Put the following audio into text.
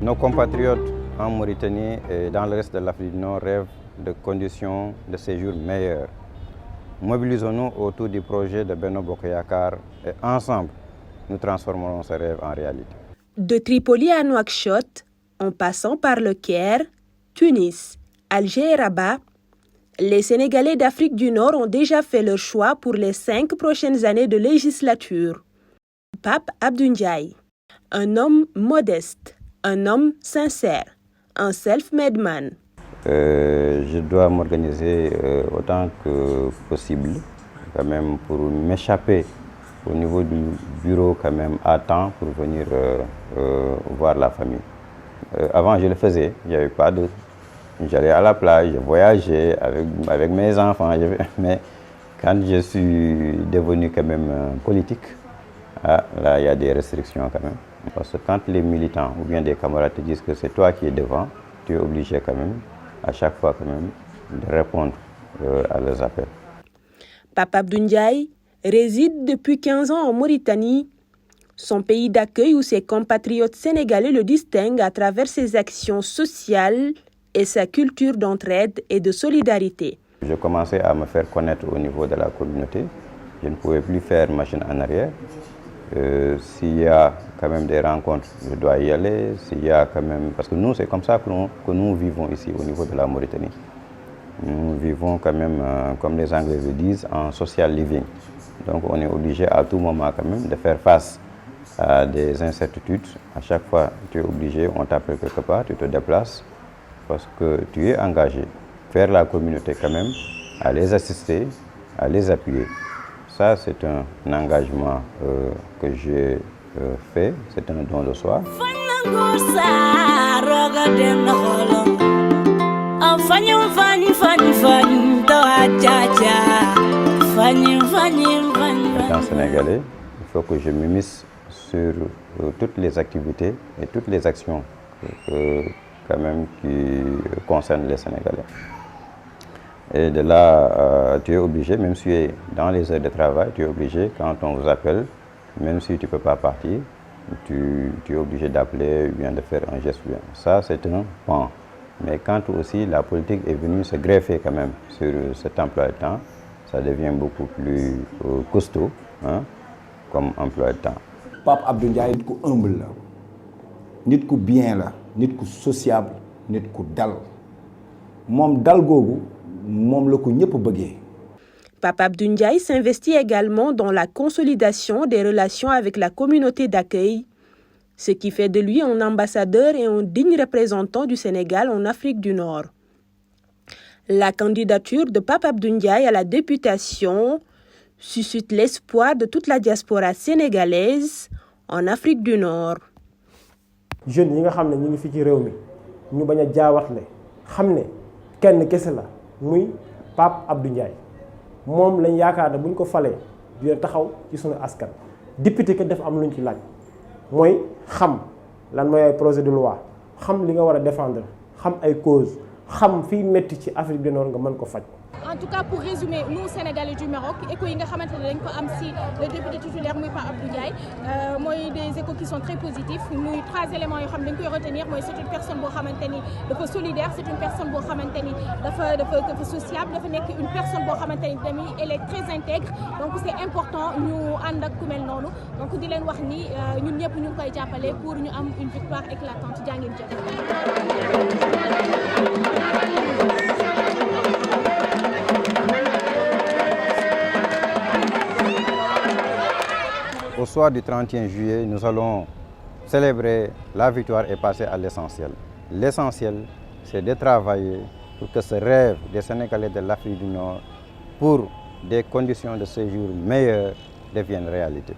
Nos compatriotes en Mauritanie et dans le reste de l'Afrique du Nord rêvent de conditions de séjour meilleures. Mobilisons-nous autour du projet de Benno Bokk Yakaar et ensemble, nous transformerons ce rêve en réalité. De Tripoli à Nouakchott, en passant par le Caire, Tunis, Alger et Rabat, les Sénégalais d'Afrique du Nord ont déjà fait leur choix pour les 5 prochaines années de législature. Pape Abdou Ndiaye, un homme modeste, un homme sincère, un self-made man. Je dois m'organiser autant que possible, quand même, pour m'échapper au niveau du bureau quand même à temps pour venir voir la famille. Avant, je le faisais, il n'y avait pas de... J'allais à la plage, je voyageais avec mes enfants, mais quand je suis devenu quand même politique, là, il y a des restrictions quand même. Parce que quand les militants ou bien des camarades te disent que c'est toi qui es devant, tu es obligé quand même, à chaque fois quand même, de répondre à leurs appels. Pape Abdou Ndiaye réside depuis 15 ans en Mauritanie, son pays d'accueil où ses compatriotes sénégalais le distinguent à travers ses actions sociales et sa culture d'entraide et de solidarité. Je commençais à me faire connaître au niveau de la communauté. Je ne pouvais plus faire machine en arrière. S'il y a quand même des rencontres, je dois y aller. S'il y a quand même... Parce que nous, c'est comme ça que nous vivons ici au niveau de la Mauritanie. Nous vivons quand même, comme les Anglais le disent, en social living. Donc on est obligé à tout moment quand même de faire face à des incertitudes. À chaque fois, tu es obligé, on t'appelle quelque part, tu te déplaces parce que tu es engagé. Faire la communauté quand même, à les assister, à les appuyer. Ça, c'est un engagement que j'ai fait, c'est un don de soi. Étant sénégalais, il faut que je m'immisce sur toutes les activités et toutes les actions quand même qui concernent les Sénégalais. Et de là, tu es obligé, même si tu es dans les heures de travail, tu es obligé, quand on vous appelle, même si tu ne peux pas partir, tu es obligé d'appeler ou bien de faire un geste. Ça, c'est un pan. Mais quand aussi la politique est venue se greffer quand même sur cet emploi de temps, ça devient beaucoup plus costaud comme emploi de temps. Pape Abdou Ndiaye nit ku humble la, nit ku bien la, nit ku sociable, nit ku dal. Moom dal googu moom la ko ñëpp bëggee. Pape Abdou Ndiaye s'investit également dans la consolidation des relations avec la communauté d'accueil, ce qui fait de lui un ambassadeur et un digne représentant du Sénégal en Afrique du Nord. La candidature de Pape Abdou Ndiaye à la députation suscite l'espoir de toute la diaspora sénégalaise en Afrique du Nord. Jeunes yi nga xam ne ñu ngi fi ci réew mi ñu bañ a jaawatle xam ne kenn kese la muy Pape Abdou Ndiaye moom lañ yaakaar ne bu ñu ko falee dina taxaw ci sunu askan. Député que def am luñ ci laaj mooy xam lan mooy ay projet de loi xam li nga war a défendre xam ay cause xam fiy métti ci Afrique du Nord nga mën ko faj. En tout cas, pour résumer, nous, Sénégalais du Maroc, échos yi nga xamante ne dañ ko am si le député titulaire muy Pape Abdou Ndiaye mooy des échos qui sont très positifs. Muy 3 éléments yoo xam ne dañ koy retenir mooy c'est une personne boo xamante ni dafa solidaire, c'est une personne boo xamante ni dafa sociable, dafa nekk une personne boo xamante ni tamit elle est très intègre. Donc c'est important ñu ànd ak ku mel noonu. Donc di leen wax ni ñun ñëpp ñu ngi koy jàppale pour ñu am une victoire éclatante. Jaa ngeen jëf. Au soir du 31 juillet, nous allons célébrer la victoire et passer à l'essentiel. L'essentiel, c'est de travailler pour que ce rêve des Sénégalais de l'Afrique du Nord, pour des conditions de séjour meilleures, devienne réalité.